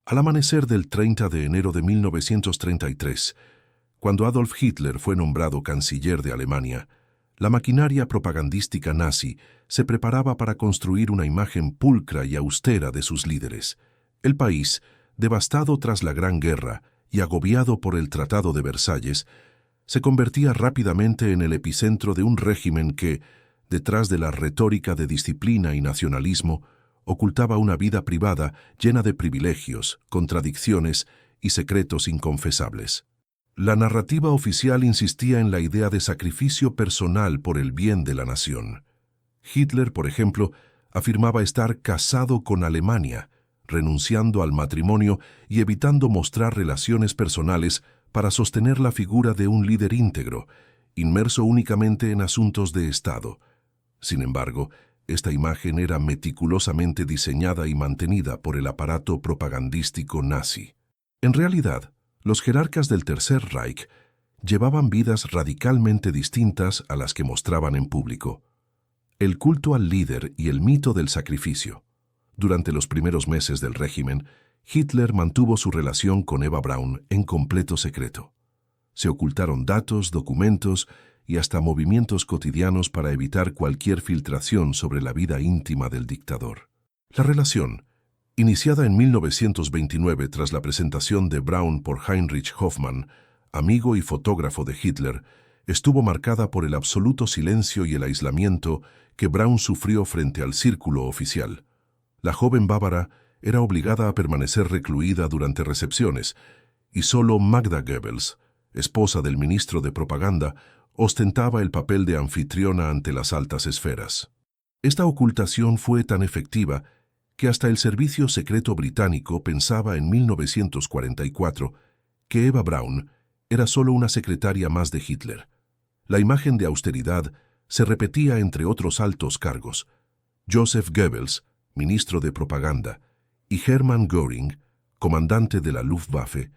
Al amanecer del 30 de enero de 1933, cuando Adolf Hitler fue nombrado canciller de Alemania, la maquinaria propagandística nazi se preparaba para construir una imagen pulcra y austera de sus líderes. El país, devastado tras la Gran Guerra y agobiado por el Tratado de Versalles, se convertía rápidamente en el epicentro de un régimen que, detrás de la retórica de disciplina y nacionalismo, ocultaba una vida privada llena de privilegios, contradicciones y secretos inconfesables. La narrativa oficial insistía en la idea de sacrificio personal por el bien de la nación. Hitler, por ejemplo, afirmaba estar casado con Alemania, renunciando al matrimonio y evitando mostrar relaciones personales para sostener la figura de un líder íntegro, inmerso únicamente en asuntos de Estado. Sin embargo, esta imagen era meticulosamente diseñada y mantenida por el aparato propagandístico nazi. En realidad, los jerarcas del Tercer Reich llevaban vidas radicalmente distintas a las que mostraban en público. El culto al líder y el mito del sacrificio. Durante los primeros meses del régimen, Hitler mantuvo su relación con Eva Braun en completo secreto. Se ocultaron datos, documentos y hasta movimientos cotidianos para evitar cualquier filtración sobre la vida íntima del dictador. La relación, iniciada en 1929 tras la presentación de Braun por Heinrich Hoffmann, amigo y fotógrafo de Hitler, estuvo marcada por el absoluto silencio y el aislamiento que Braun sufrió frente al círculo oficial. La joven bávara era obligada a permanecer recluida durante recepciones, y solo Magda Goebbels, esposa del ministro de Propaganda, ostentaba el papel de anfitriona ante las altas esferas. Esta ocultación fue tan efectiva que hasta el Servicio Secreto Británico pensaba en 1944 que Eva Braun era solo una secretaria más de Hitler. La imagen de austeridad se repetía entre otros altos cargos. Joseph Goebbels, ministro de Propaganda, y Hermann Göring, comandante de la Luftwaffe,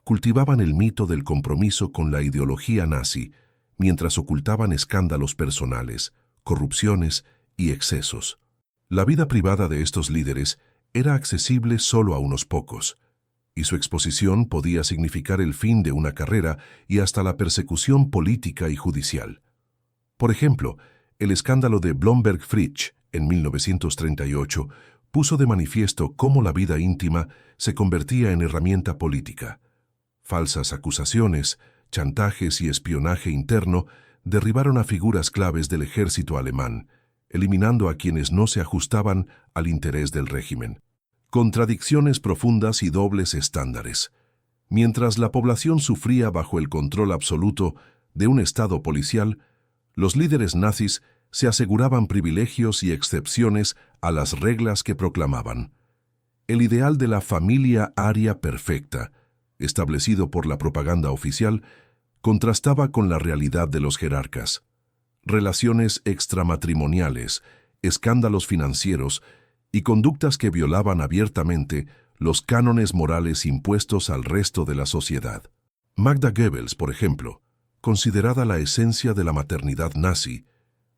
cultivaban el mito del compromiso con la ideología nazi mientras ocultaban escándalos personales, corrupciones y excesos. La vida privada de estos líderes era accesible solo a unos pocos, y su exposición podía significar el fin de una carrera y hasta la persecución política y judicial. Por ejemplo, el escándalo de Blomberg-Fritsch en 1938 puso de manifiesto cómo la vida íntima se convertía en herramienta política. Falsas acusaciones, chantajes y espionaje interno derribaron a figuras claves del ejército alemán, eliminando a quienes no se ajustaban al interés del régimen. Contradicciones profundas y dobles estándares. Mientras la población sufría bajo el control absoluto de un Estado policial, los líderes nazis se aseguraban privilegios y excepciones a las reglas que proclamaban. El ideal de la familia aria perfecta, establecido por la propaganda oficial, contrastaba con la realidad de los jerarcas. Relaciones extramatrimoniales, escándalos financieros y conductas que violaban abiertamente los cánones morales impuestos al resto de la sociedad. Magda Goebbels, por ejemplo, considerada la esencia de la maternidad nazi,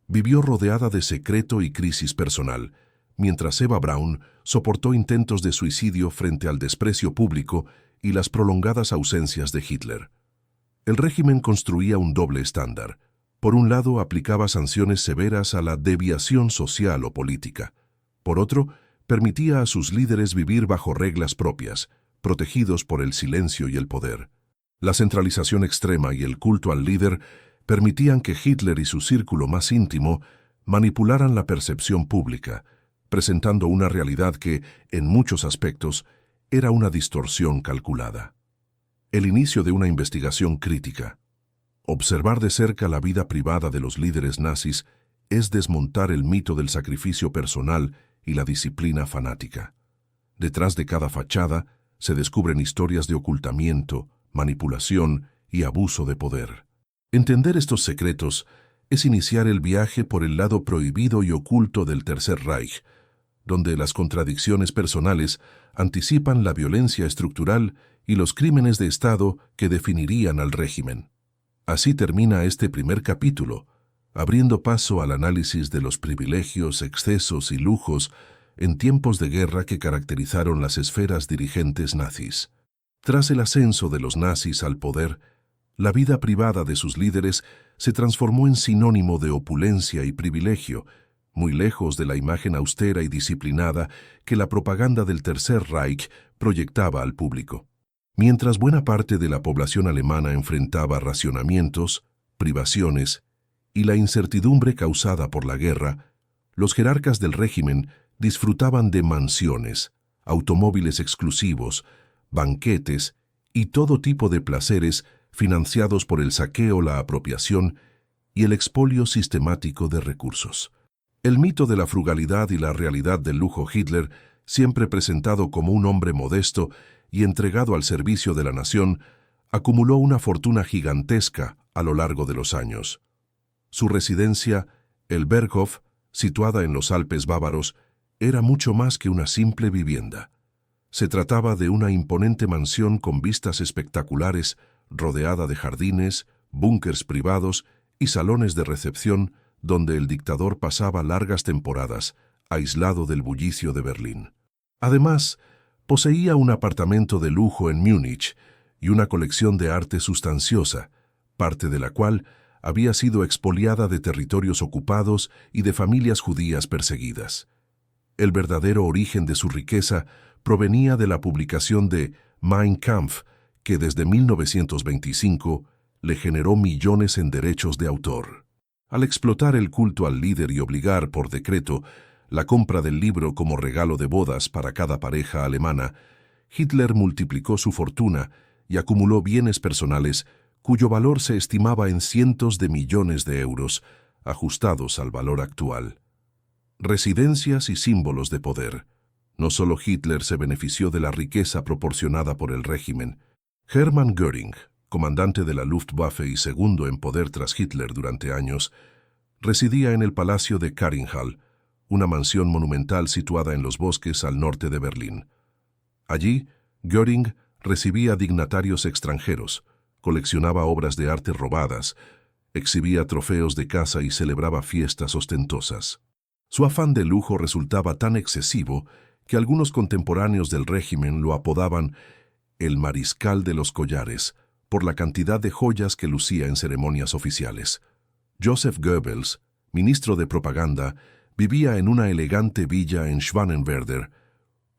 vivió rodeada de secreto y crisis personal, mientras Eva Braun soportó intentos de suicidio frente al desprecio público y las prolongadas ausencias de Hitler. El régimen construía un doble estándar. Por un lado, aplicaba sanciones severas a la deviación social o política. Por otro, permitía a sus líderes vivir bajo reglas propias, protegidos por el silencio y el poder. La centralización extrema y el culto al líder permitían que Hitler y su círculo más íntimo manipularan la percepción pública, presentando una realidad que, en muchos aspectos, era una distorsión calculada. El inicio de una investigación crítica. Observar de cerca la vida privada de los líderes nazis es desmontar el mito del sacrificio personal y la disciplina fanática. Detrás de cada fachada se descubren historias de ocultamiento, manipulación y abuso de poder. Entender estos secretos es iniciar el viaje por el lado prohibido y oculto del Tercer Reich, donde las contradicciones personales anticipan la violencia estructural y los crímenes de Estado que definirían al régimen. Así termina este primer capítulo, abriendo paso al análisis de los privilegios, excesos y lujos en tiempos de guerra que caracterizaron las esferas dirigentes nazis. Tras el ascenso de los nazis al poder, la vida privada de sus líderes se transformó en sinónimo de opulencia y privilegio, muy lejos de la imagen austera y disciplinada que la propaganda del Tercer Reich proyectaba al público. Mientras buena parte de la población alemana enfrentaba racionamientos, privaciones y la incertidumbre causada por la guerra, los jerarcas del régimen disfrutaban de mansiones, automóviles exclusivos, banquetes y todo tipo de placeres financiados por el saqueo, la apropiación y el expolio sistemático de recursos. El mito de la frugalidad y la realidad del lujo Hitler, siempre presentado como un hombre modesto y entregado al servicio de la nación, acumuló una fortuna gigantesca a lo largo de los años. Su residencia, el Berghof, situada en los Alpes bávaros, era mucho más que una simple vivienda. Se trataba de una imponente mansión con vistas espectaculares, rodeada de jardines, búnkers privados y salones de recepción donde el dictador pasaba largas temporadas, aislado del bullicio de Berlín. Además, poseía un apartamento de lujo en Múnich y una colección de arte sustanciosa, parte de la cual había sido expoliada de territorios ocupados y de familias judías perseguidas. El verdadero origen de su riqueza provenía de la publicación de Mein Kampf, que desde 1925 le generó millones en derechos de autor. Al explotar el culto al líder y obligar, por decreto, la compra del libro como regalo de bodas para cada pareja alemana, Hitler multiplicó su fortuna y acumuló bienes personales cuyo valor se estimaba en cientos de millones de euros, ajustados al valor actual. Residencias y símbolos de poder. No solo Hitler se benefició de la riqueza proporcionada por el régimen. Hermann Göring, comandante de la Luftwaffe y segundo en poder tras Hitler durante años, residía en el Palacio de Karinthal, una mansión monumental situada en los bosques al norte de Berlín. Allí, Göring recibía dignatarios extranjeros, coleccionaba obras de arte robadas, exhibía trofeos de caza y celebraba fiestas ostentosas. Su afán de lujo resultaba tan excesivo que algunos contemporáneos del régimen lo apodaban el mariscal de los collares, por la cantidad de joyas que lucía en ceremonias oficiales. Joseph Goebbels, ministro de propaganda, vivía en una elegante villa en Schwanenwerder,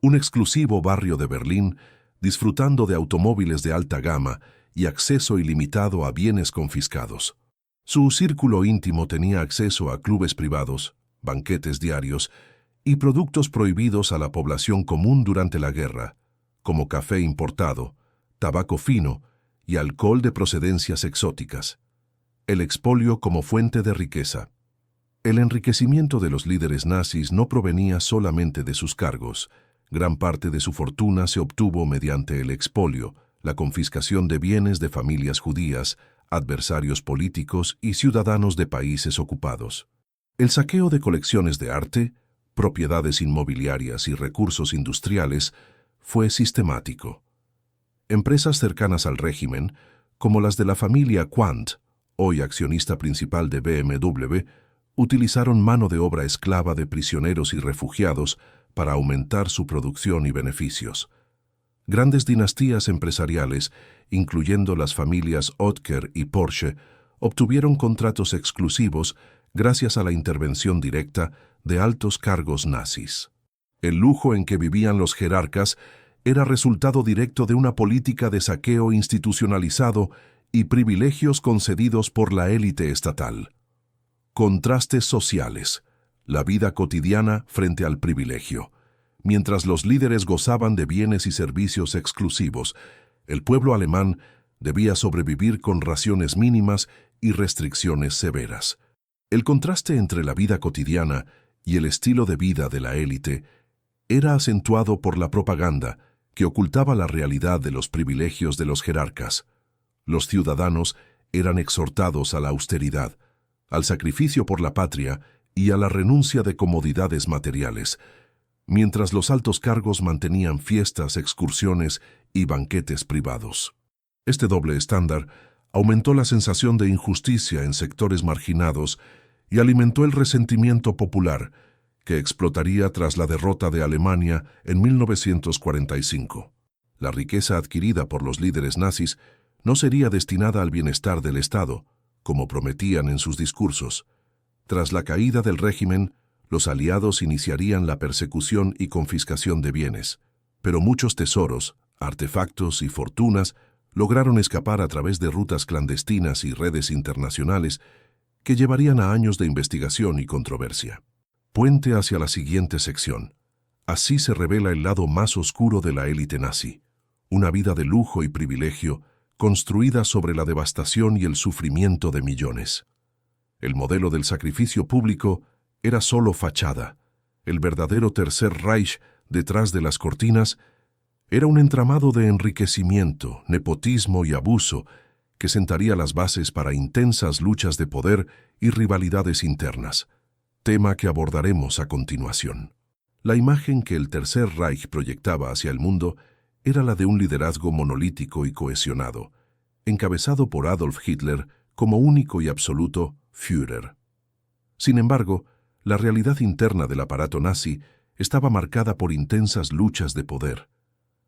un exclusivo barrio de Berlín, disfrutando de automóviles de alta gama y acceso ilimitado a bienes confiscados. Su círculo íntimo tenía acceso a clubes privados, banquetes diarios y productos prohibidos a la población común durante la guerra, como café importado, tabaco fino y alcohol de procedencias exóticas. El expolio como fuente de riqueza. El enriquecimiento de los líderes nazis no provenía solamente de sus cargos. Gran parte de su fortuna se obtuvo mediante el expolio, la confiscación de bienes de familias judías, adversarios políticos y ciudadanos de países ocupados. El saqueo de colecciones de arte, propiedades inmobiliarias y recursos industriales fue sistemático. Empresas cercanas al régimen, como las de la familia Quandt, hoy accionista principal de BMW, utilizaron mano de obra esclava de prisioneros y refugiados para aumentar su producción y beneficios. Grandes dinastías empresariales, incluyendo las familias Oetker y Porsche, obtuvieron contratos exclusivos gracias a la intervención directa de altos cargos nazis. El lujo en que vivían los jerarcas era resultado directo de una política de saqueo institucionalizado y privilegios concedidos por la élite estatal. Contrastes sociales. La vida cotidiana frente al privilegio. Mientras los líderes gozaban de bienes y servicios exclusivos, el pueblo alemán debía sobrevivir con raciones mínimas y restricciones severas. El contraste entre la vida cotidiana y el estilo de vida de la élite era acentuado por la propaganda que ocultaba la realidad de los privilegios de los jerarcas. Los ciudadanos eran exhortados a la austeridad, al sacrificio por la patria y a la renuncia de comodidades materiales, mientras los altos cargos mantenían fiestas, excursiones y banquetes privados. Este doble estándar aumentó la sensación de injusticia en sectores marginados y alimentó el resentimiento popular, que explotaría tras la derrota de Alemania en 1945. La riqueza adquirida por los líderes nazis no sería destinada al bienestar del Estado, como prometían en sus discursos. Tras la caída del régimen, los aliados iniciarían la persecución y confiscación de bienes, pero muchos tesoros, artefactos y fortunas lograron escapar a través de rutas clandestinas y redes internacionales que llevarían a años de investigación y controversia. Puente hacia la siguiente sección. Así se revela el lado más oscuro de la élite nazi, una vida de lujo y privilegio construida sobre la devastación y el sufrimiento de millones. El modelo del sacrificio público era solo fachada. El verdadero Tercer Reich, detrás de las cortinas, era un entramado de enriquecimiento, nepotismo y abuso que sentaría las bases para intensas luchas de poder y rivalidades internas, tema que abordaremos a continuación. La imagen que el Tercer Reich proyectaba hacia el mundo era la de un liderazgo monolítico y cohesionado, encabezado por Adolf Hitler como único y absoluto Führer. Sin embargo, la realidad interna del aparato nazi estaba marcada por intensas luchas de poder,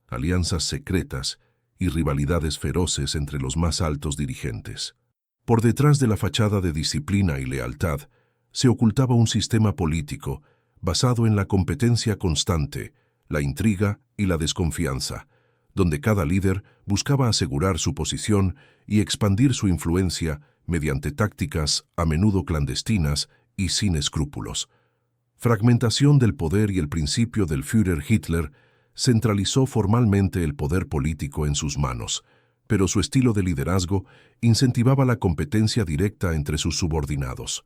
alianzas secretas y rivalidades feroces entre los más altos dirigentes. Por detrás de la fachada de disciplina y lealtad, se ocultaba un sistema político basado en la competencia constante, la intriga y la desconfianza, donde cada líder buscaba asegurar su posición y expandir su influencia mediante tácticas a menudo clandestinas y sin escrúpulos. Fragmentación del poder y el principio del Führer Hitler centralizó formalmente el poder político en sus manos, pero su estilo de liderazgo incentivaba la competencia directa entre sus subordinados.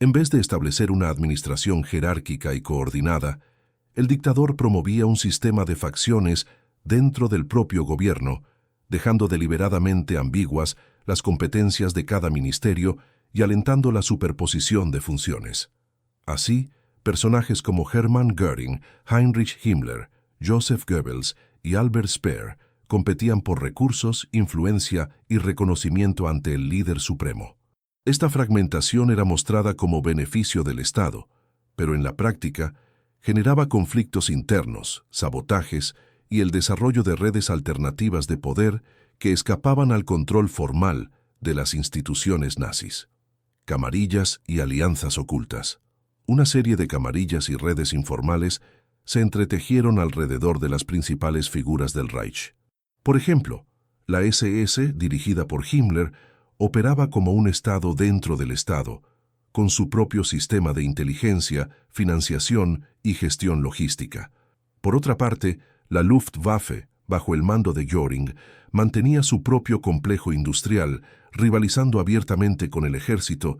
En vez de establecer una administración jerárquica y coordinada, el dictador promovía un sistema de facciones dentro del propio gobierno, dejando deliberadamente ambiguas las competencias de cada ministerio y alentando la superposición de funciones. Así, personajes como Hermann Göring, Heinrich Himmler, Joseph Goebbels y Albert Speer competían por recursos, influencia y reconocimiento ante el líder supremo. Esta fragmentación era mostrada como beneficio del Estado, pero en la práctica generaba conflictos internos, sabotajes y el desarrollo de redes alternativas de poder que escapaban al control formal de las instituciones nazis. Camarillas y alianzas ocultas. Una serie de camarillas y redes informales se entretejieron alrededor de las principales figuras del Reich. Por ejemplo, la SS, dirigida por Himmler, operaba como un Estado dentro del Estado, con su propio sistema de inteligencia, financiación y gestión logística. Por otra parte, la Luftwaffe, bajo el mando de Göring, mantenía su propio complejo industrial, rivalizando abiertamente con el ejército,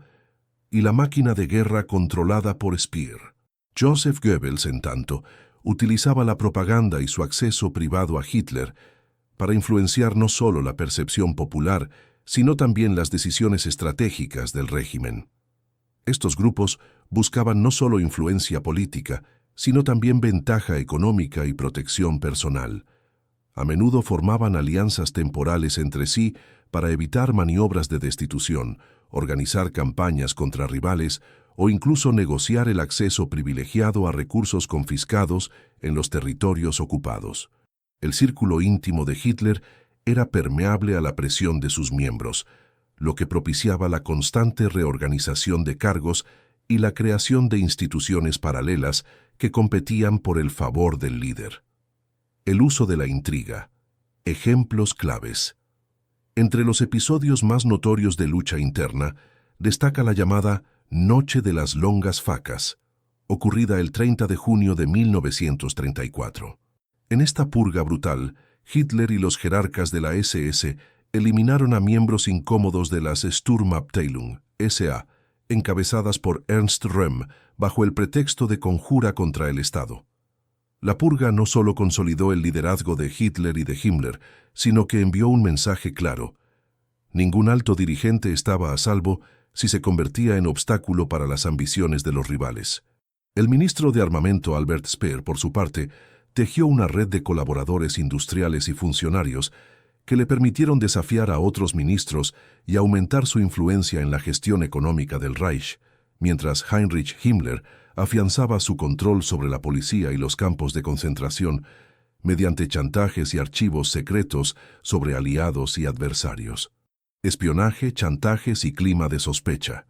y la máquina de guerra controlada por Speer. Joseph Goebbels, en tanto, utilizaba la propaganda y su acceso privado a Hitler para influenciar no solo la percepción popular, sino también las decisiones estratégicas del régimen. Estos grupos buscaban no solo influencia política, sino también ventaja económica y protección personal. A menudo formaban alianzas temporales entre sí para evitar maniobras de destitución, organizar campañas contra rivales o incluso negociar el acceso privilegiado a recursos confiscados en los territorios ocupados. El círculo íntimo de Hitler era permeable a la presión de sus miembros, lo que propiciaba la constante reorganización de cargos y la creación de instituciones paralelas que competían por el favor del líder. El uso de la intriga. Ejemplos claves. Entre los episodios más notorios de lucha interna, destaca la llamada Noche de las Longas Facas, ocurrida el 30 de junio de 1934. En esta purga brutal, Hitler y los jerarcas de la SS eliminaron a miembros incómodos de las Sturmabteilung, SA, encabezadas por Ernst Röhm, bajo el pretexto de conjura contra el Estado. La purga no solo consolidó el liderazgo de Hitler y de Himmler, sino que envió un mensaje claro. Ningún alto dirigente estaba a salvo si se convertía en obstáculo para las ambiciones de los rivales. El ministro de Armamento Albert Speer, por su parte, tejió una red de colaboradores industriales y funcionarios que le permitieron desafiar a otros ministros y aumentar su influencia en la gestión económica del Reich, mientras Heinrich Himmler afianzaba su control sobre la policía y los campos de concentración mediante chantajes y archivos secretos sobre aliados y adversarios. Espionaje, chantajes y clima de sospecha.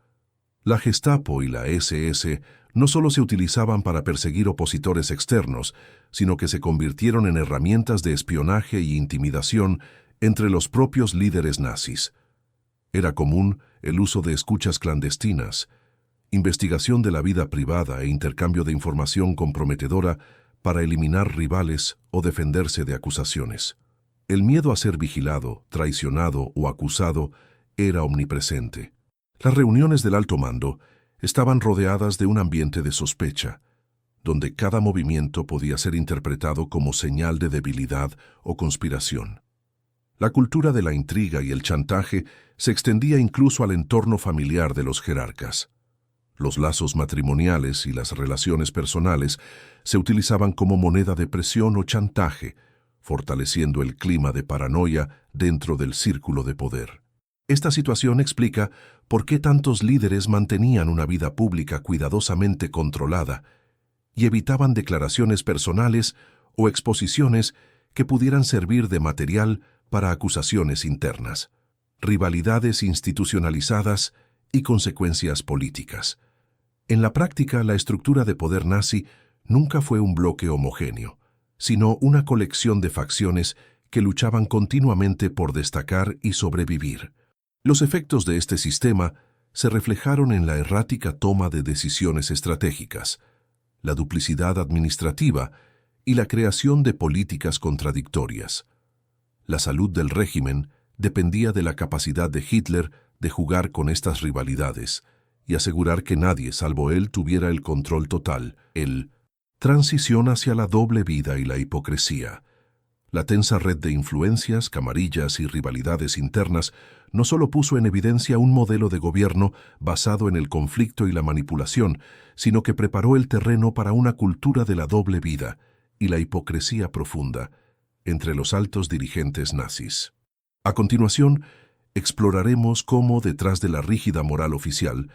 La Gestapo y la SS no solo se utilizaban para perseguir opositores externos, sino que se convirtieron en herramientas de espionaje y intimidación entre los propios líderes nazis. Era común el uso de escuchas clandestinas, investigación de la vida privada e intercambio de información comprometedora para eliminar rivales o defenderse de acusaciones. El miedo a ser vigilado, traicionado o acusado era omnipresente. Las reuniones del alto mando estaban rodeadas de un ambiente de sospecha, donde cada movimiento podía ser interpretado como señal de debilidad o conspiración. La cultura de la intriga y el chantaje se extendía incluso al entorno familiar de los jerarcas. Los lazos matrimoniales y las relaciones personales se utilizaban como moneda de presión o chantaje, fortaleciendo el clima de paranoia dentro del círculo de poder. Esta situación explica por qué tantos líderes mantenían una vida pública cuidadosamente controlada y evitaban declaraciones personales o exposiciones que pudieran servir de material para acusaciones internas, rivalidades institucionalizadas y consecuencias políticas. En la práctica, la estructura de poder nazi nunca fue un bloque homogéneo, sino una colección de facciones que luchaban continuamente por destacar y sobrevivir. Los efectos de este sistema se reflejaron en la errática toma de decisiones estratégicas, la duplicidad administrativa y la creación de políticas contradictorias. La salud del régimen dependía de la capacidad de Hitler de jugar con estas rivalidades y asegurar que nadie salvo él tuviera el control total. Transición hacia la doble vida y la hipocresía. La tensa red de influencias, camarillas y rivalidades internas no solo puso en evidencia un modelo de gobierno basado en el conflicto y la manipulación, sino que preparó el terreno para una cultura de la doble vida y la hipocresía profunda entre los altos dirigentes nazis. A continuación, exploraremos cómo, detrás de la rígida moral oficial,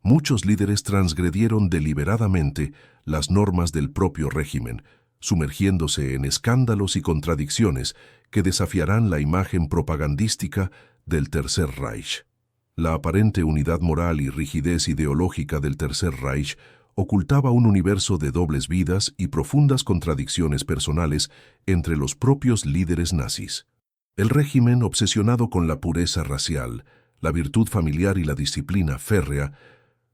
muchos líderes transgredieron deliberadamente las normas del propio régimen, sumergiéndose en escándalos y contradicciones que desafiarán la imagen propagandística del Tercer Reich. La aparente unidad moral y rigidez ideológica del Tercer Reich ocultaba un universo de dobles vidas y profundas contradicciones personales entre los propios líderes nazis. El régimen, obsesionado con la pureza racial, la virtud familiar y la disciplina férrea,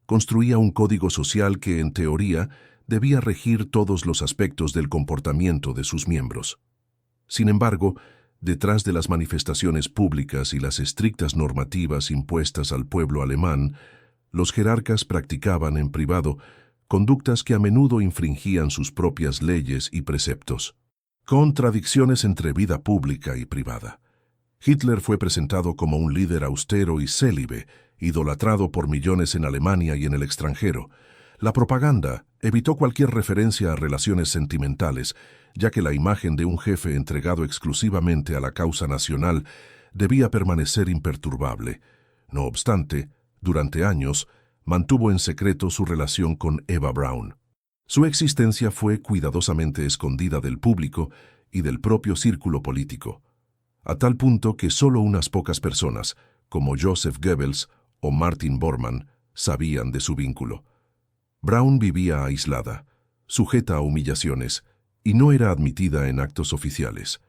construía un código social que, en teoría, debía regir todos los aspectos del comportamiento de sus miembros. Sin embargo, detrás de las manifestaciones públicas y las estrictas normativas impuestas al pueblo alemán, los jerarcas practicaban en privado conductas que a menudo infringían sus propias leyes y preceptos. Contradicciones entre vida pública y privada. Hitler fue presentado como un líder austero y célibe, idolatrado por millones en Alemania y en el extranjero. La propaganda evitó cualquier referencia a relaciones sentimentales, ya que la imagen de un jefe entregado exclusivamente a la causa nacional debía permanecer imperturbable. No obstante, durante años, mantuvo en secreto su relación con Eva Braun. Su existencia fue cuidadosamente escondida del público y del propio círculo político, a tal punto que solo unas pocas personas, como Joseph Goebbels o Martin Bormann, sabían de su vínculo. Braun vivía aislada, sujeta a humillaciones, y no era admitida en actos oficiales.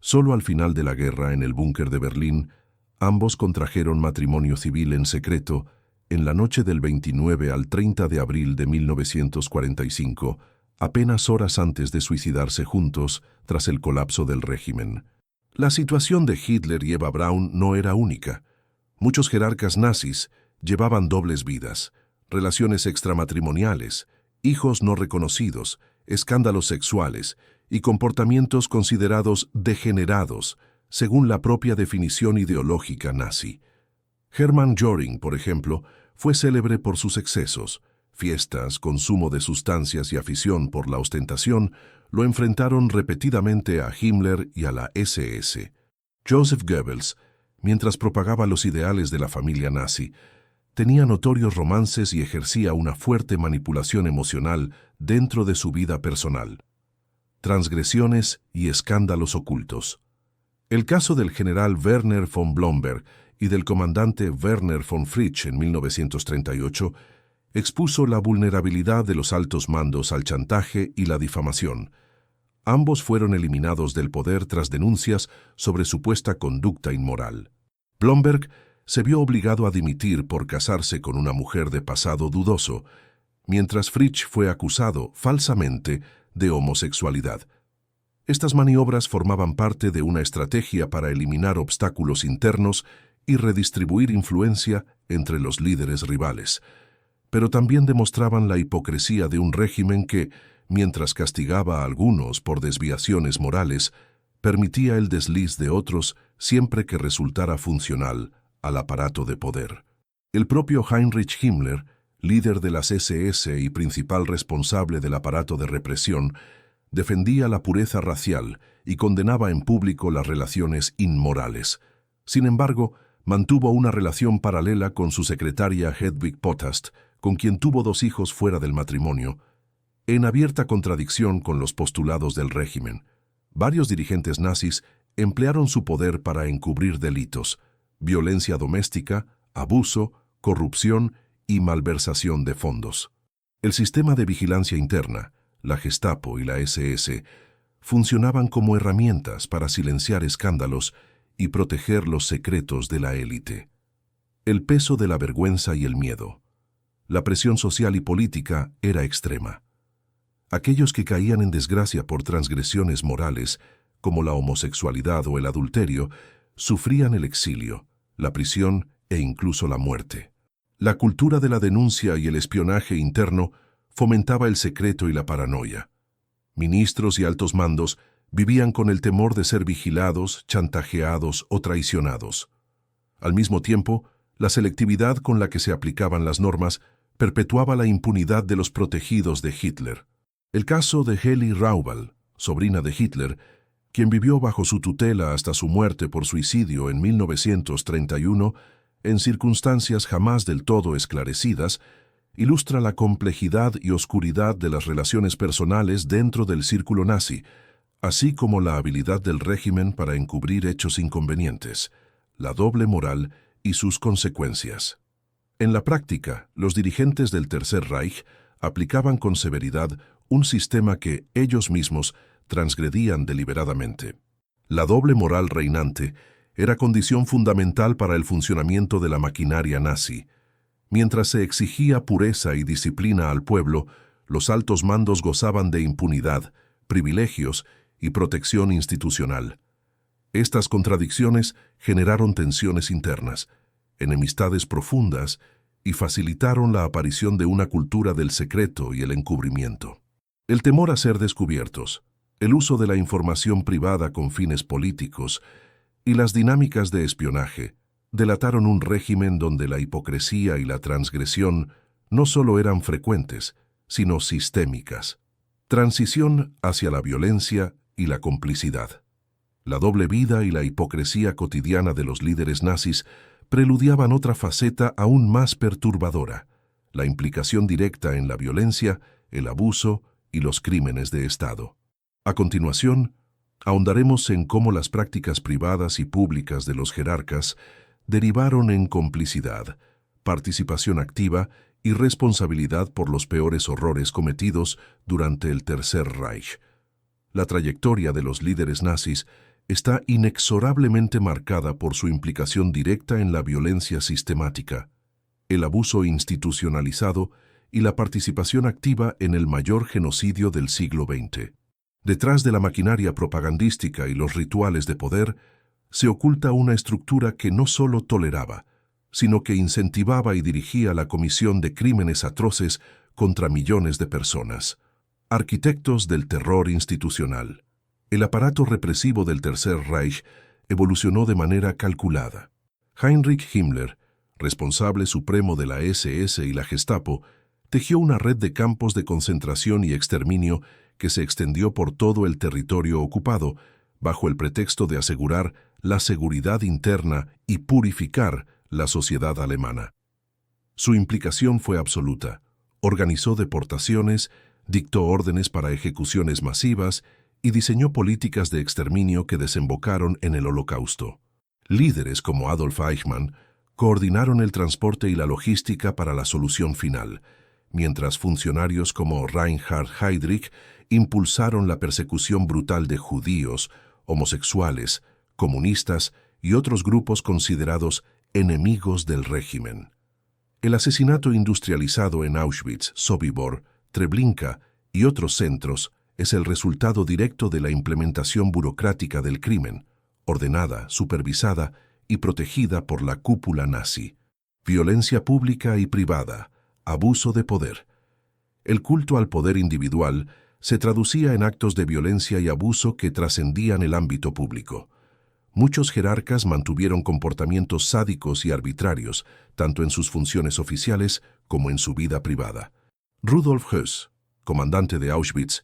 Solo al final de la guerra, en el búnker de Berlín, ambos contrajeron matrimonio civil en secreto en la noche del 29 al 30 de abril de 1945, apenas horas antes de suicidarse juntos tras el colapso del régimen. La situación de Hitler y Eva Braun no era única. Muchos jerarcas nazis llevaban dobles vidas, relaciones extramatrimoniales, hijos no reconocidos, escándalos sexuales y comportamientos considerados degenerados, según la propia definición ideológica nazi. Hermann Göring, por ejemplo, fue célebre por sus excesos. Fiestas, consumo de sustancias y afición por la ostentación lo enfrentaron repetidamente a Himmler y a la SS. Joseph Goebbels, mientras propagaba los ideales de la familia nazi, tenía notorios romances y ejercía una fuerte manipulación emocional dentro de su vida personal. Transgresiones y escándalos ocultos. El caso del general Werner von Blomberg y del comandante Werner von Fritsch en 1938 expuso la vulnerabilidad de los altos mandos al chantaje y la difamación. Ambos fueron eliminados del poder tras denuncias sobre supuesta conducta inmoral. Blomberg se vio obligado a dimitir por casarse con una mujer de pasado dudoso, mientras Fritsch fue acusado falsamente de homosexualidad. Estas maniobras formaban parte de una estrategia para eliminar obstáculos internos y redistribuir influencia entre los líderes rivales, pero también demostraban la hipocresía de un régimen que, mientras castigaba a algunos por desviaciones morales, permitía el desliz de otros siempre que resultara funcional al aparato de poder. El propio Heinrich Himmler, líder de las SS y principal responsable del aparato de represión, defendía la pureza racial y condenaba en público las relaciones inmorales. Sin embargo, mantuvo una relación paralela con su secretaria Hedwig Potast, con quien tuvo 2 hijos fuera del matrimonio, en abierta contradicción con los postulados del régimen. Varios dirigentes nazis emplearon su poder para encubrir delitos, violencia doméstica, abuso, corrupción y malversación de fondos. El sistema de vigilancia interna, la Gestapo y la SS, funcionaban como herramientas para silenciar escándalos y proteger los secretos de la élite. El peso de la vergüenza y el miedo. La presión social y política era extrema. Aquellos que caían en desgracia por transgresiones morales, como la homosexualidad o el adulterio, sufrían el exilio, la prisión e incluso la muerte. La cultura de la denuncia y el espionaje interno fomentaba el secreto y la paranoia. Ministros y altos mandos vivían con el temor de ser vigilados, chantajeados o traicionados. Al mismo tiempo, la selectividad con la que se aplicaban las normas perpetuaba la impunidad de los protegidos de Hitler. El caso de Heli Raubal, sobrina de Hitler, quien vivió bajo su tutela hasta su muerte por suicidio en 1931, en circunstancias jamás del todo esclarecidas, ilustra la complejidad y oscuridad de las relaciones personales dentro del círculo nazi, así como la habilidad del régimen para encubrir hechos inconvenientes, la doble moral y sus consecuencias. En la práctica, los dirigentes del Tercer Reich aplicaban con severidad un sistema que ellos mismos transgredían deliberadamente. La doble moral reinante era condición fundamental para el funcionamiento de la maquinaria nazi. Mientras se exigía pureza y disciplina al pueblo, los altos mandos gozaban de impunidad, privilegios y protección institucional. Estas contradicciones generaron tensiones internas, enemistades profundas y facilitaron la aparición de una cultura del secreto y el encubrimiento. El temor a ser descubiertos, el uso de la información privada con fines políticos y las dinámicas de espionaje delataron un régimen donde la hipocresía y la transgresión no solo eran frecuentes, sino sistémicas. Transición hacia la violencia y la complicidad. La doble vida y la hipocresía cotidiana de los líderes nazis preludiaban otra faceta aún más perturbadora, la implicación directa en la violencia, el abuso y los crímenes de Estado. A continuación, ahondaremos en cómo las prácticas privadas y públicas de los jerarcas derivaron en complicidad, participación activa y responsabilidad por los peores horrores cometidos durante el Tercer Reich. La trayectoria de los líderes nazis está inexorablemente marcada por su implicación directa en la violencia sistemática, el abuso institucionalizado y la participación activa en el mayor genocidio del siglo XX. Detrás de la maquinaria propagandística y los rituales de poder, se oculta una estructura que no solo toleraba, sino que incentivaba y dirigía la comisión de crímenes atroces contra millones de personas. Arquitectos del terror institucional. El aparato represivo del Tercer Reich evolucionó de manera calculada. Heinrich Himmler, responsable supremo de la SS y la Gestapo, tejió una red de campos de concentración y exterminio que se extendió por todo el territorio ocupado, bajo el pretexto de asegurar la seguridad interna y purificar la sociedad alemana. Su implicación fue absoluta. Organizó deportaciones, dictó órdenes para ejecuciones masivas y diseñó políticas de exterminio que desembocaron en el Holocausto. Líderes como Adolf Eichmann coordinaron el transporte y la logística para la solución final, mientras funcionarios como Reinhard Heydrich impulsaron la persecución brutal de judíos, homosexuales, comunistas y otros grupos considerados enemigos del régimen. El asesinato industrializado en Auschwitz, Sobibor, Treblinka y otros centros es el resultado directo de la implementación burocrática del crimen, ordenada, supervisada y protegida por la cúpula nazi. Violencia pública y privada, abuso de poder. El culto al poder individual se traducía en actos de violencia y abuso que trascendían el ámbito público. Muchos jerarcas mantuvieron comportamientos sádicos y arbitrarios, tanto en sus funciones oficiales como en su vida privada. Rudolf Höss, comandante de Auschwitz,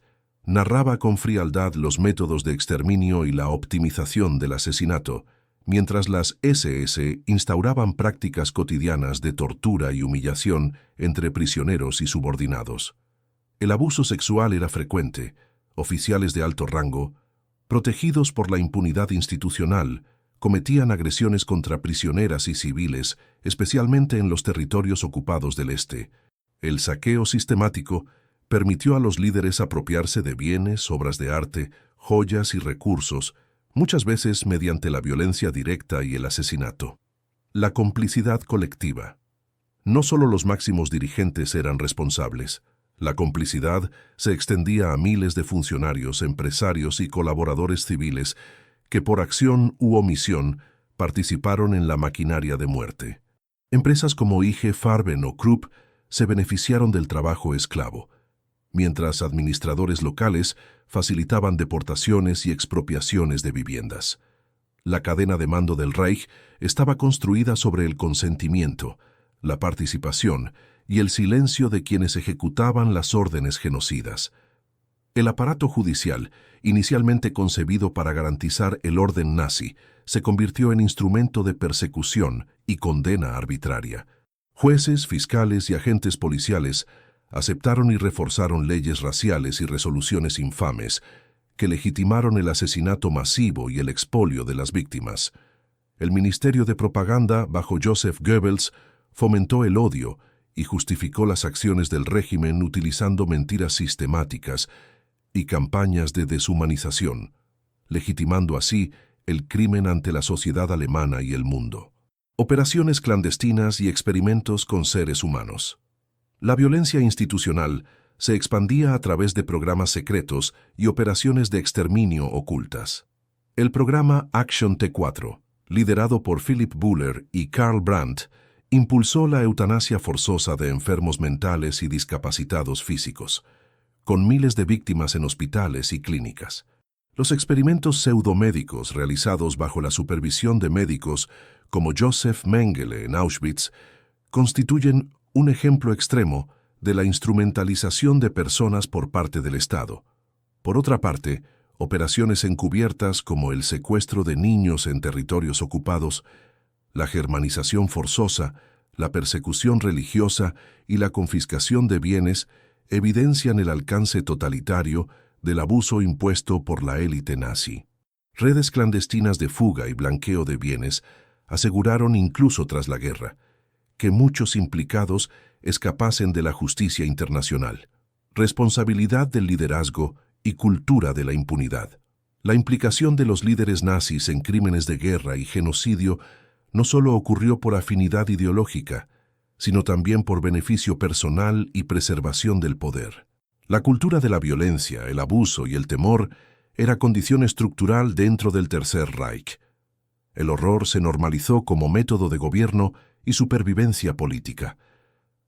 narraba con frialdad los métodos de exterminio y la optimización del asesinato, mientras las SS instauraban prácticas cotidianas de tortura y humillación entre prisioneros y subordinados. El abuso sexual era frecuente. Oficiales de alto rango, protegidos por la impunidad institucional, cometían agresiones contra prisioneras y civiles, especialmente en los territorios ocupados del este. El saqueo sistemático permitió a los líderes apropiarse de bienes, obras de arte, joyas y recursos, muchas veces mediante la violencia directa y el asesinato. La complicidad colectiva. No solo los máximos dirigentes eran responsables. La complicidad se extendía a miles de funcionarios, empresarios y colaboradores civiles que por acción u omisión participaron en la maquinaria de muerte. Empresas como IG Farben o Krupp se beneficiaron del trabajo esclavo, mientras administradores locales facilitaban deportaciones y expropiaciones de viviendas. La cadena de mando del Reich estaba construida sobre el consentimiento, la participación y el silencio de quienes ejecutaban las órdenes genocidas. El aparato judicial, inicialmente concebido para garantizar el orden nazi, se convirtió en instrumento de persecución y condena arbitraria. Jueces, fiscales y agentes policiales aceptaron y reforzaron leyes raciales y resoluciones infames que legitimaron el asesinato masivo y el expolio de las víctimas. El Ministerio de Propaganda, bajo Joseph Goebbels, fomentó el odio y justificó las acciones del régimen utilizando mentiras sistemáticas y campañas de deshumanización, legitimando así el crimen ante la sociedad alemana y el mundo. Operaciones clandestinas y experimentos con seres humanos. La violencia institucional se expandía a través de programas secretos y operaciones de exterminio ocultas. El programa Action T4, liderado por Philipp Buller y Karl Brandt, impulsó la eutanasia forzosa de enfermos mentales y discapacitados físicos, con miles de víctimas en hospitales y clínicas. Los experimentos pseudomédicos realizados bajo la supervisión de médicos como Joseph Mengele en Auschwitz constituyen un ejemplo extremo de la instrumentalización de personas por parte del Estado. Por otra parte, operaciones encubiertas como el secuestro de niños en territorios ocupados, la germanización forzosa, la persecución religiosa y la confiscación de bienes evidencian el alcance totalitario del abuso impuesto por la élite nazi. Redes clandestinas de fuga y blanqueo de bienes aseguraron incluso tras la guerra que muchos implicados escapasen de la justicia internacional. Responsabilidad del liderazgo y cultura de la impunidad. La implicación de los líderes nazis en crímenes de guerra y genocidio no solo ocurrió por afinidad ideológica, sino también por beneficio personal y preservación del poder. La cultura de la violencia, el abuso y el temor era condición estructural dentro del Tercer Reich. El horror se normalizó como método de gobierno y supervivencia política.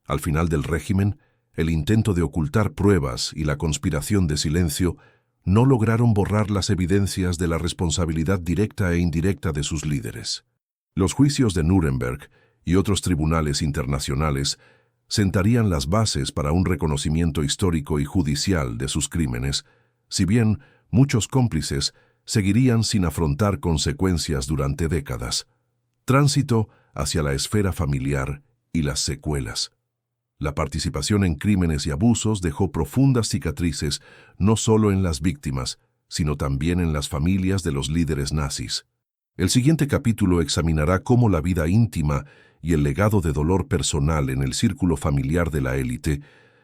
Al final del régimen, el intento de ocultar pruebas y la conspiración de silencio no lograron borrar las evidencias de la responsabilidad directa e indirecta de sus líderes. Los juicios de Nuremberg y otros tribunales internacionales sentarían las bases para un reconocimiento histórico y judicial de sus crímenes, si bien muchos cómplices seguirían sin afrontar consecuencias durante décadas. Tránsito hacia la esfera familiar y las secuelas. La participación en crímenes y abusos dejó profundas cicatrices no solo en las víctimas, sino también en las familias de los líderes nazis. El siguiente capítulo examinará cómo la vida íntima y el legado de dolor personal en el círculo familiar de la élite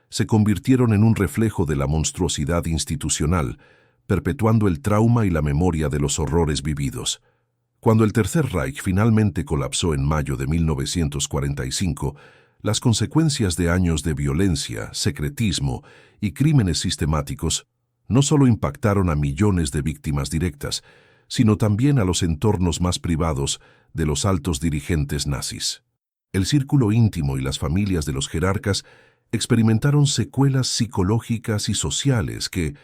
se convirtieron en un reflejo de la monstruosidad institucional, perpetuando el trauma y la memoria de los horrores vividos. Cuando el Tercer Reich finalmente colapsó en mayo de 1945, las consecuencias de años de violencia, secretismo y crímenes sistemáticos no solo impactaron a millones de víctimas directas, sino también a los entornos más privados de los altos dirigentes nazis. El círculo íntimo y las familias de los jerarcas experimentaron secuelas psicológicas y sociales que,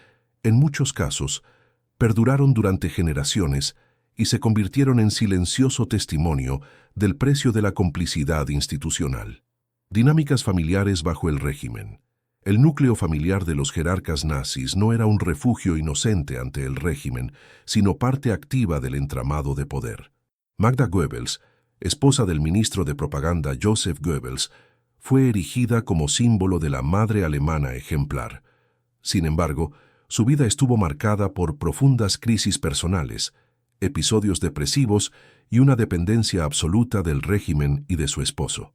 en muchos casos, perduraron durante generaciones y se convirtieron en silencioso testimonio del precio de la complicidad institucional. Dinámicas familiares bajo el régimen. El núcleo familiar de los jerarcas nazis no era un refugio inocente ante el régimen, sino parte activa del entramado de poder. Magda Goebbels, esposa del ministro de propaganda Joseph Goebbels, fue erigida como símbolo de la madre alemana ejemplar. Sin embargo, su vida estuvo marcada por profundas crisis personales, episodios depresivos y una dependencia absoluta del régimen y de su esposo.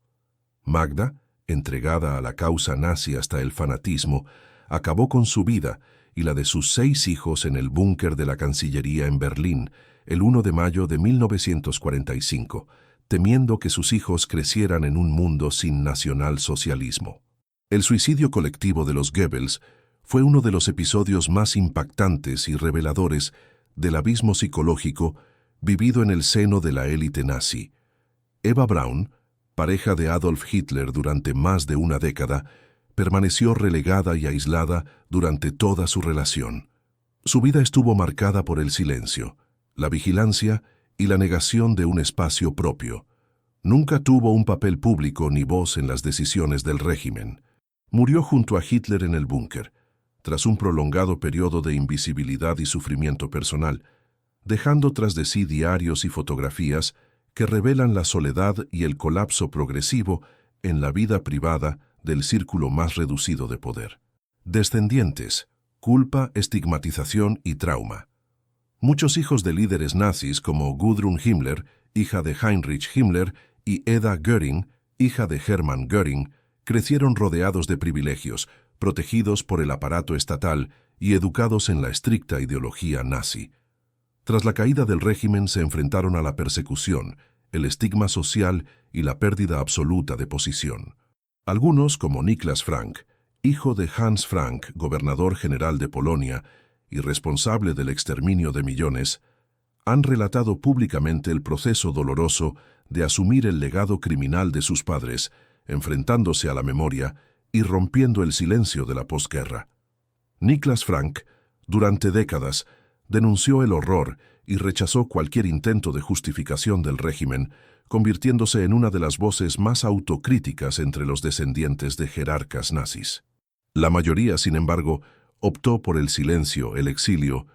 Magda, entregada a la causa nazi hasta el fanatismo, acabó con su vida y la de sus 6 hijos en el búnker de la Cancillería en Berlín el 1 de mayo de 1945, temiendo que sus hijos crecieran en un mundo sin nacionalsocialismo. El suicidio colectivo de los Goebbels fue uno de los episodios más impactantes y reveladores del abismo psicológico vivido en el seno de la élite nazi. Eva Braun, pareja de Adolf Hitler durante más de una década, permaneció relegada y aislada durante toda su relación. Su vida estuvo marcada por el silencio, la vigilancia y la negación de un espacio propio. Nunca tuvo un papel público ni voz en las decisiones del régimen. Murió junto a Hitler en el búnker, tras un prolongado periodo de invisibilidad y sufrimiento personal, dejando tras de sí diarios y fotografías que revelan la soledad y el colapso progresivo en la vida privada del círculo más reducido de poder. Descendientes, culpa, estigmatización y trauma. Muchos hijos de líderes nazis como Gudrun Himmler, hija de Heinrich Himmler, y Eda Göring, hija de Hermann Göring, crecieron rodeados de privilegios, protegidos por el aparato estatal y educados en la estricta ideología nazi. Tras la caída del régimen se enfrentaron a la persecución, el estigma social y la pérdida absoluta de posición. Algunos, como Niklas Frank, hijo de Hans Frank, gobernador general de Polonia y responsable del exterminio de millones, han relatado públicamente el proceso doloroso de asumir el legado criminal de sus padres, enfrentándose a la memoria y rompiendo el silencio de la posguerra. Niklas Frank, durante décadas, denunció el horror y rechazó cualquier intento de justificación del régimen, convirtiéndose en una de las voces más autocríticas entre los descendientes de jerarcas nazis. La mayoría, sin embargo, optó por el silencio, el exilio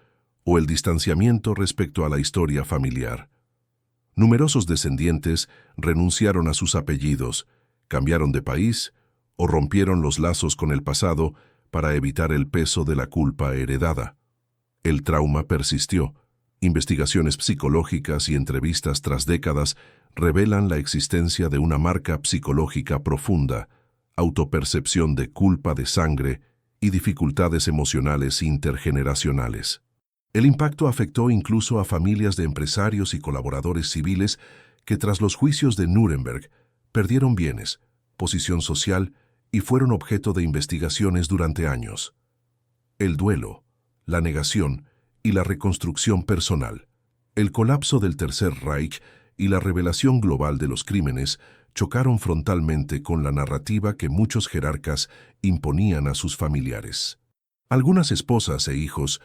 o el distanciamiento respecto a la historia familiar. Numerosos descendientes renunciaron a sus apellidos, cambiaron de país o rompieron los lazos con el pasado para evitar el peso de la culpa heredada. El trauma persistió. Investigaciones psicológicas y entrevistas tras décadas revelan la existencia de una marca psicológica profunda, autopercepción de culpa de sangre y dificultades emocionales intergeneracionales. El impacto afectó incluso a familias de empresarios y colaboradores civiles que tras los juicios de Nuremberg perdieron bienes, posición social y fueron objeto de investigaciones durante años. El duelo, la negación y la reconstrucción personal, el colapso del Tercer Reich y la revelación global de los crímenes chocaron frontalmente con la narrativa que muchos jerarcas imponían a sus familiares. Algunas esposas e hijos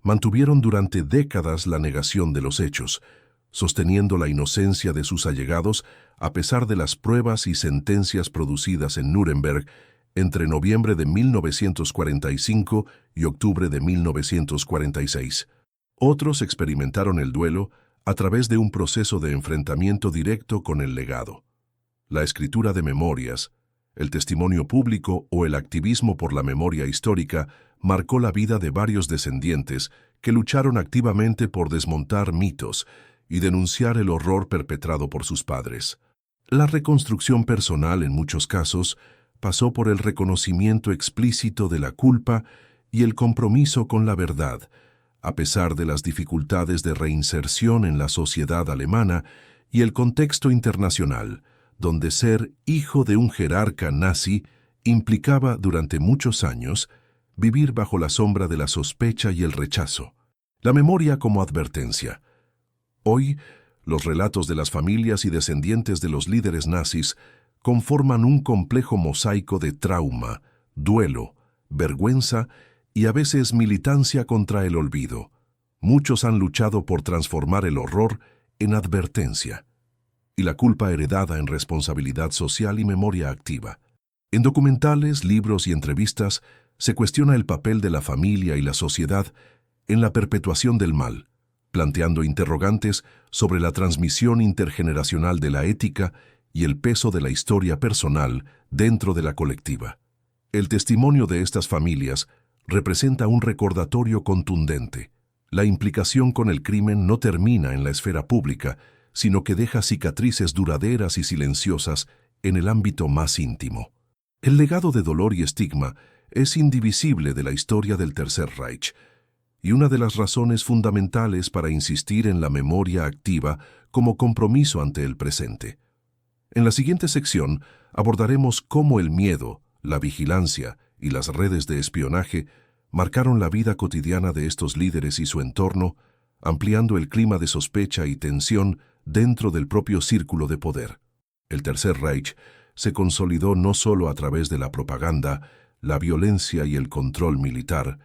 mantuvieron durante décadas la negación de los hechos, sosteniendo la inocencia de sus allegados a pesar de las pruebas y sentencias producidas en Nuremberg entre noviembre de 1945 y octubre de 1946. Otros experimentaron el duelo a través de un proceso de enfrentamiento directo con el legado. La escritura de memorias, el testimonio público o el activismo por la memoria histórica marcó la vida de varios descendientes que lucharon activamente por desmontar mitos y denunciar el horror perpetrado por sus padres. La reconstrucción personal, en muchos casos, pasó por el reconocimiento explícito de la culpa y el compromiso con la verdad, a pesar de las dificultades de reinserción en la sociedad alemana y el contexto internacional, donde ser hijo de un jerarca nazi implicaba durante muchos años vivir bajo la sombra de la sospecha y el rechazo. La memoria como advertencia. Hoy, los relatos de las familias y descendientes de los líderes nazis conforman un complejo mosaico de trauma, duelo, vergüenza y a veces militancia contra el olvido. Muchos han luchado por transformar el horror en advertencia y la culpa heredada en responsabilidad social y memoria activa. En documentales, libros y entrevistas se cuestiona el papel de la familia y la sociedad en la perpetuación del mal, planteando interrogantes sobre la transmisión intergeneracional de la ética y el peso de la historia personal dentro de la colectiva. El testimonio de estas familias representa un recordatorio contundente. La implicación con el crimen no termina en la esfera pública, sino que deja cicatrices duraderas y silenciosas en el ámbito más íntimo. El legado de dolor y estigma es indivisible de la historia del Tercer Reich, y una de las razones fundamentales para insistir en la memoria activa como compromiso ante el presente. En la siguiente sección abordaremos cómo el miedo, la vigilancia y las redes de espionaje marcaron la vida cotidiana de estos líderes y su entorno, ampliando el clima de sospecha y tensión dentro del propio círculo de poder. El Tercer Reich se consolidó no solo a través de la propaganda, la violencia y el control militar,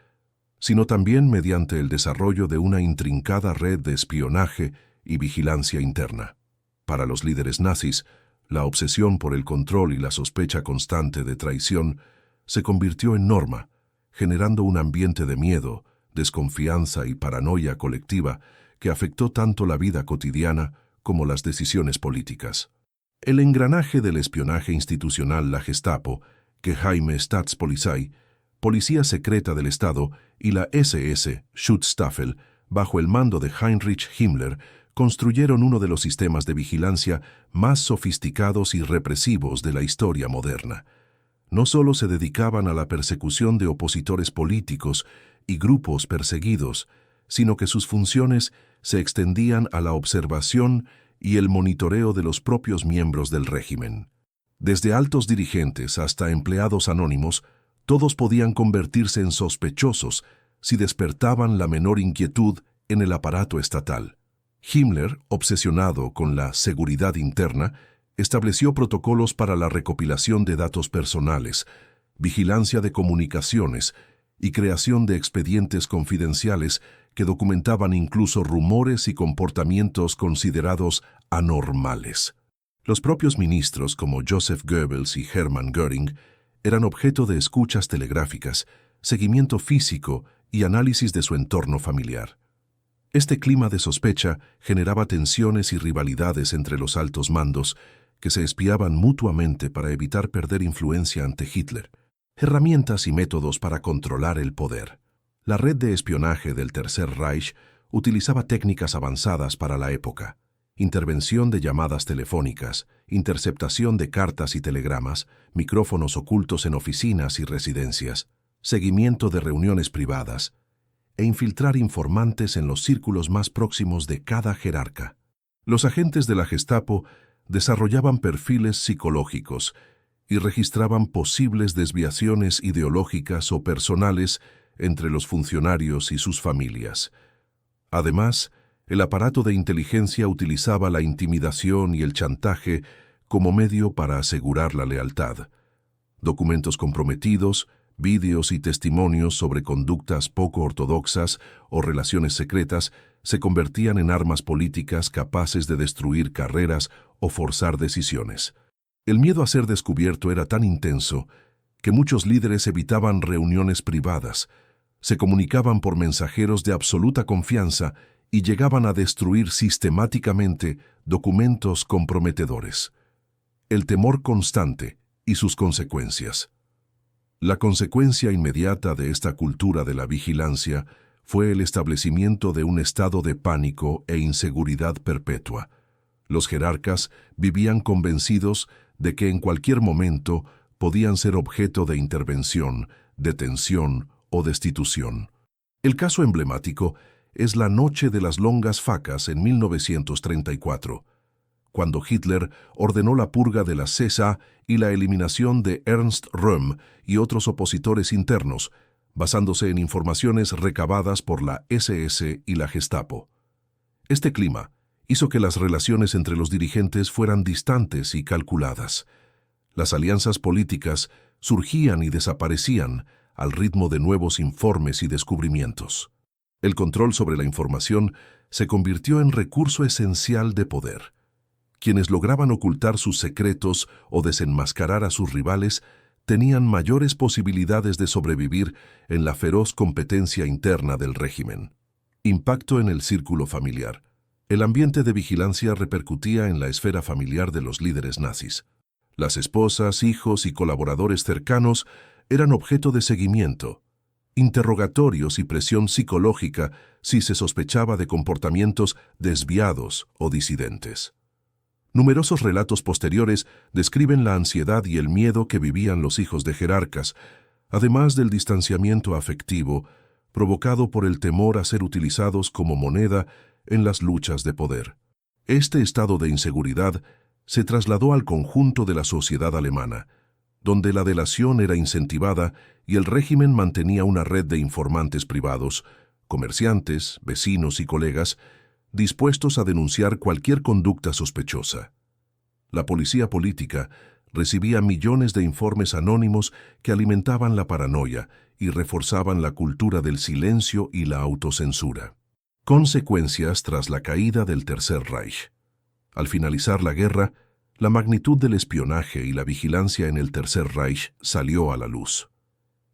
sino también mediante el desarrollo de una intrincada red de espionaje y vigilancia interna. Para los líderes nazis, la obsesión por el control y la sospecha constante de traición se convirtió en norma, generando un ambiente de miedo, desconfianza y paranoia colectiva que afectó tanto la vida cotidiana como las decisiones políticas. El engranaje del espionaje institucional, la Gestapo, Geheime Staatspolizei, Policía Secreta del Estado, y la SS, Schutzstaffel, bajo el mando de Heinrich Himmler, construyeron uno de los sistemas de vigilancia más sofisticados y represivos de la historia moderna. No solo se dedicaban a la persecución de opositores políticos y grupos perseguidos, sino que sus funciones se extendían a la observación y el monitoreo de los propios miembros del régimen. Desde altos dirigentes hasta empleados anónimos, todos podían convertirse en sospechosos si despertaban la menor inquietud en el aparato estatal. Himmler, obsesionado con la seguridad interna, estableció protocolos para la recopilación de datos personales, vigilancia de comunicaciones y creación de expedientes confidenciales que documentaban incluso rumores y comportamientos considerados anormales. Los propios ministros como Joseph Goebbels y Hermann Göring eran objeto de escuchas telegráficas, seguimiento físico y análisis de su entorno familiar. Este clima de sospecha generaba tensiones y rivalidades entre los altos mandos que se espiaban mutuamente para evitar perder influencia ante Hitler, herramientas y métodos para controlar el poder. La red de espionaje del Tercer Reich utilizaba técnicas avanzadas para la época: intervención de llamadas telefónicas, interceptación de cartas y telegramas, micrófonos ocultos en oficinas y residencias, seguimiento de reuniones privadas, e infiltrar informantes en los círculos más próximos de cada jerarca. Los agentes de la Gestapo desarrollaban perfiles psicológicos y registraban posibles desviaciones ideológicas o personales entre los funcionarios y sus familias. Además, el aparato de inteligencia utilizaba la intimidación y el chantaje como medio para asegurar la lealtad. Documentos comprometidos, vídeos y testimonios sobre conductas poco ortodoxas o relaciones secretas se convertían en armas políticas capaces de destruir carreras o forzar decisiones. El miedo a ser descubierto era tan intenso que muchos líderes evitaban reuniones privadas, se comunicaban por mensajeros de absoluta confianza y llegaban a destruir sistemáticamente documentos comprometedores. el temor constante y sus consecuencias. La consecuencia inmediata de esta cultura de la vigilancia fue el establecimiento de un estado de pánico e inseguridad perpetua. Los jerarcas vivían convencidos de que en cualquier momento podían ser objeto de intervención, detención o destitución. El caso emblemático es la Noche de las Longas Facas en 1934, cuando Hitler ordenó la purga de la CSA y la eliminación de Ernst Röhm y otros opositores internos, basándose en informaciones recabadas por la SS y la Gestapo. Este clima hizo que las relaciones entre los dirigentes fueran distantes y calculadas. Las alianzas políticas surgían y desaparecían al ritmo de nuevos informes y descubrimientos. El control sobre la información se convirtió en recurso esencial de poder. Quienes lograban ocultar sus secretos o desenmascarar a sus rivales tenían mayores posibilidades de sobrevivir en la feroz competencia interna del régimen. Impacto en el círculo familiar. El ambiente de vigilancia repercutía en la esfera familiar de los líderes nazis. Las esposas, hijos y colaboradores cercanos eran objeto de seguimiento, interrogatorios y presión psicológica si se sospechaba de comportamientos desviados o disidentes. Numerosos relatos posteriores describen la ansiedad y el miedo que vivían los hijos de jerarcas, además del distanciamiento afectivo provocado por el temor a ser utilizados como moneda en las luchas de poder. Este estado de inseguridad se trasladó al conjunto de la sociedad alemana, donde la delación era incentivada y el régimen mantenía una red de informantes privados, comerciantes, vecinos y colegas, dispuestos a denunciar cualquier conducta sospechosa. La policía política recibía millones de informes anónimos que alimentaban la paranoia y reforzaban la cultura del silencio y la autocensura. Consecuencias tras la caída del Tercer Reich. Al finalizar la guerra, la magnitud del espionaje y la vigilancia en el Tercer Reich salió a la luz.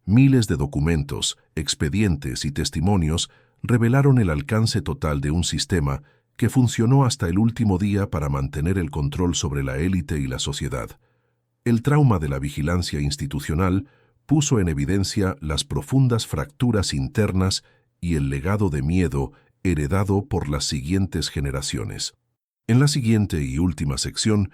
Miles de documentos, expedientes y testimonios revelaron el alcance total de un sistema que funcionó hasta el último día para mantener el control sobre la élite y la sociedad. El trauma de la vigilancia institucional puso en evidencia las profundas fracturas internas y el legado de miedo heredado por las siguientes generaciones. En la siguiente y última sección,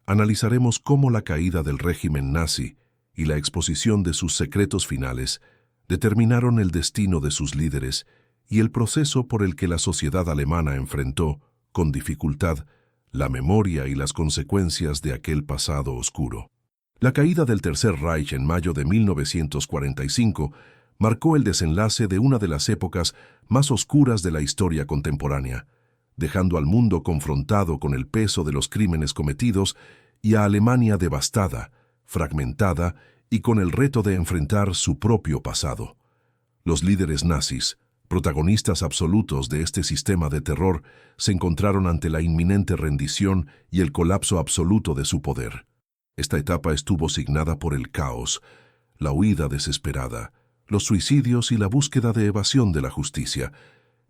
analizaremos cómo la caída del régimen nazi y la exposición de sus secretos finales determinaron el destino de sus líderes y el proceso por el que la sociedad alemana enfrentó, con dificultad, la memoria y las consecuencias de aquel pasado oscuro. La caída del Tercer Reich en mayo de 1945 marcó el desenlace de una de las épocas más oscuras de la historia contemporánea, dejando al mundo confrontado con el peso de los crímenes cometidos y a Alemania devastada, fragmentada y con el reto de enfrentar su propio pasado. Los líderes nazis, protagonistas absolutos de este sistema de terror, se encontraron ante la inminente rendición y el colapso absoluto de su poder. Esta etapa estuvo signada por el caos, la huida desesperada, los suicidios y la búsqueda de evasión de la justicia,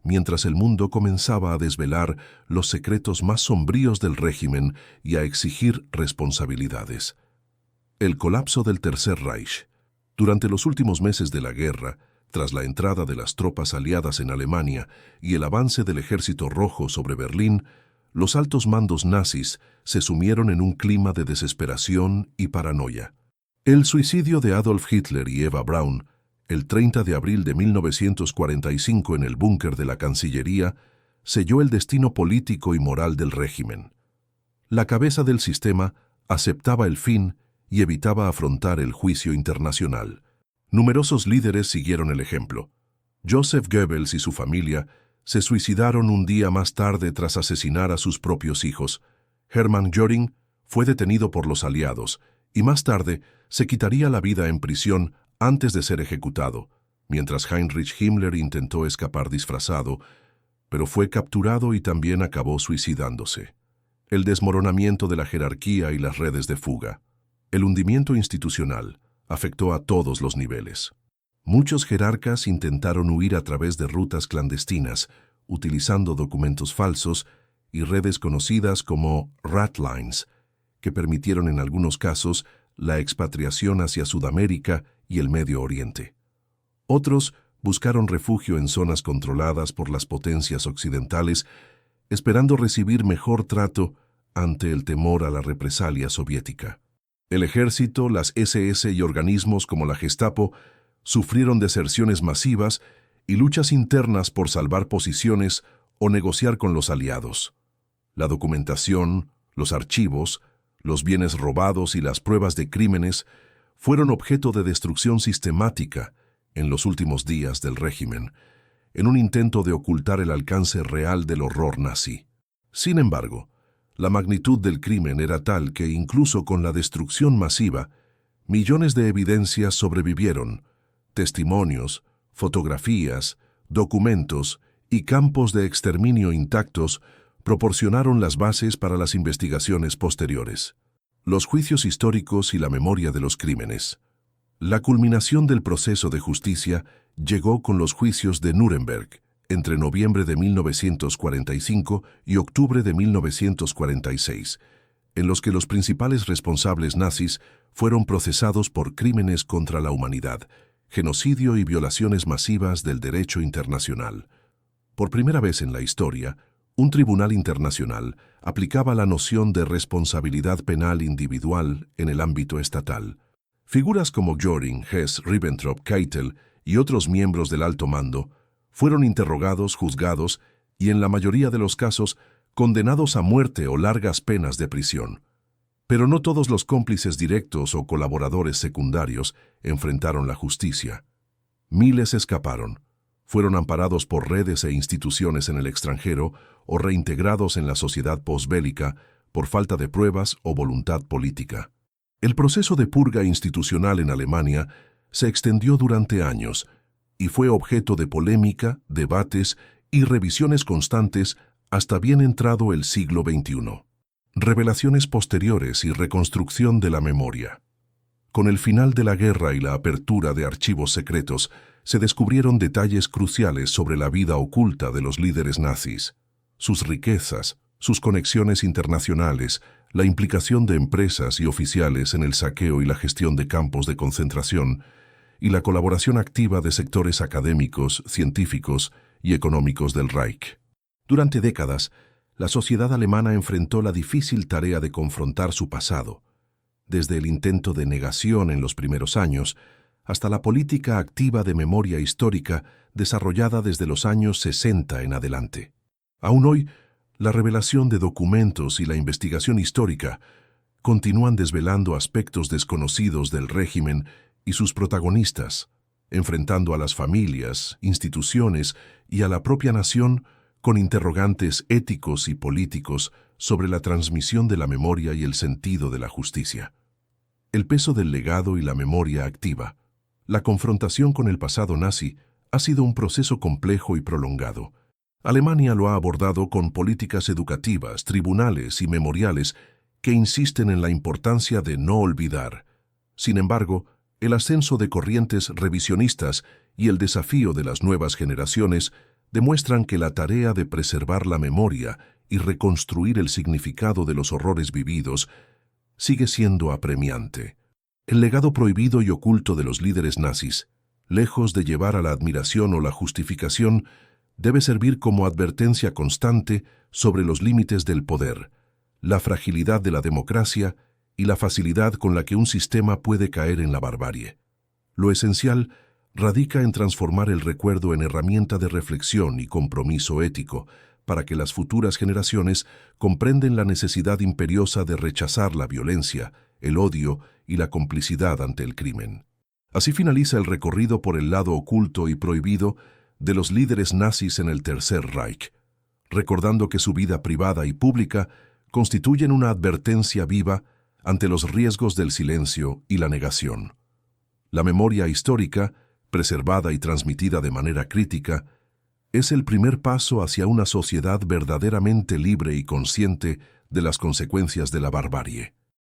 mientras el mundo comenzaba a desvelar los secretos más sombríos del régimen y a exigir responsabilidades. El colapso del Tercer Reich. Durante los últimos meses de la guerra, tras la entrada de las tropas aliadas en Alemania y el avance del Ejército Rojo sobre Berlín, los altos mandos nazis se sumieron en un clima de desesperación y paranoia. El suicidio de Adolf Hitler y Eva Braun, el 30 de abril de 1945 en el búnker de la Cancillería, selló el destino político y moral del régimen. La cabeza del sistema aceptaba el fin y evitaba afrontar el juicio internacional. Numerosos líderes siguieron el ejemplo. Joseph Goebbels y su familia se suicidaron un día más tarde tras asesinar a sus propios hijos. Hermann Göring fue detenido por los aliados y más tarde se quitaría la vida en prisión antes de ser ejecutado, mientras Heinrich Himmler intentó escapar disfrazado, pero fue capturado y también acabó suicidándose. El desmoronamiento de la jerarquía y las redes de fuga. El hundimiento institucional afectó a todos los niveles. Muchos jerarcas intentaron huir a través de rutas clandestinas, utilizando documentos falsos y redes conocidas como rat lines, que permitieron en algunos casos la expatriación hacia Sudamérica y el Medio Oriente. Otros buscaron refugio en zonas controladas por las potencias occidentales, esperando recibir mejor trato ante el temor a la represalia soviética. El ejército, las SS y organismos como la Gestapo sufrieron deserciones masivas y luchas internas por salvar posiciones o negociar con los aliados. La documentación, los archivos, los bienes robados y las pruebas de crímenes fueron objeto de destrucción sistemática en los últimos días del régimen, en un intento de ocultar el alcance real del horror nazi. Sin embargo, la magnitud del crimen era tal que incluso con la destrucción masiva, millones de evidencias sobrevivieron, testimonios, fotografías, documentos y campos de exterminio intactos proporcionaron las bases para las investigaciones posteriores. Los juicios históricos y la memoria de los crímenes. La culminación del proceso de justicia llegó con los juicios de Nuremberg, entre noviembre de 1945 y octubre de 1946, en los que los principales responsables nazis fueron procesados por crímenes contra la humanidad, genocidio y violaciones masivas del derecho internacional. Por primera vez en la historia, un tribunal internacional aplicaba la noción de responsabilidad penal individual en el ámbito estatal. Figuras como Göring, Hess, Ribbentrop, Keitel y otros miembros del alto mando fueron interrogados, juzgados y, en la mayoría de los casos, condenados a muerte o largas penas de prisión. Pero no todos los cómplices directos o colaboradores secundarios enfrentaron la justicia. Miles escaparon, fueron amparados por redes e instituciones en el extranjero o reintegrados en la sociedad posbélica por falta de pruebas o voluntad política. El proceso de purga institucional en Alemania se extendió durante años y fue objeto de polémica, debates y revisiones constantes hasta bien entrado el siglo XXI. Revelaciones posteriores y reconstrucción de la memoria. Con el final de la guerra y la apertura de archivos secretos, se descubrieron detalles cruciales sobre la vida oculta de los líderes nazis, sus riquezas, sus conexiones internacionales, la implicación de empresas y oficiales en el saqueo y la gestión de campos de concentración, y la colaboración activa de sectores académicos, científicos y económicos del Reich. Durante décadas, la sociedad alemana enfrentó la difícil tarea de confrontar su pasado, desde el intento de negación en los primeros años hasta la política activa de memoria histórica desarrollada desde los años 60 en adelante. Aún hoy, la revelación de documentos y la investigación histórica continúan desvelando aspectos desconocidos del régimen y sus protagonistas, enfrentando a las familias, instituciones y a la propia nación con interrogantes éticos y políticos sobre la transmisión de la memoria y el sentido de la justicia. El peso del legado y la memoria activa. La confrontación con el pasado nazi ha sido un proceso complejo y prolongado. Alemania lo ha abordado con políticas educativas, tribunales y memoriales que insisten en la importancia de no olvidar. Sin embargo, el ascenso de corrientes revisionistas y el desafío de las nuevas generaciones demuestran que la tarea de preservar la memoria y reconstruir el significado de los horrores vividos sigue siendo apremiante. El legado prohibido y oculto de los líderes nazis, lejos de llevar a la admiración o la justificación, debe servir como advertencia constante sobre los límites del poder, la fragilidad de la democracia y la facilidad con la que un sistema puede caer en la barbarie. Lo esencial radica en transformar el recuerdo en herramienta de reflexión y compromiso ético para que las futuras generaciones comprenden la necesidad imperiosa de rechazar la violencia, el odio y la complicidad ante el crimen. Así finaliza el recorrido por el lado oculto y prohibido de los líderes nazis en el Tercer Reich, recordando que su vida privada y pública constituyen una advertencia viva ante los riesgos del silencio y la negación. La memoria histórica, preservada y transmitida de manera crítica, es el primer paso hacia una sociedad verdaderamente libre y consciente de las consecuencias de la barbarie.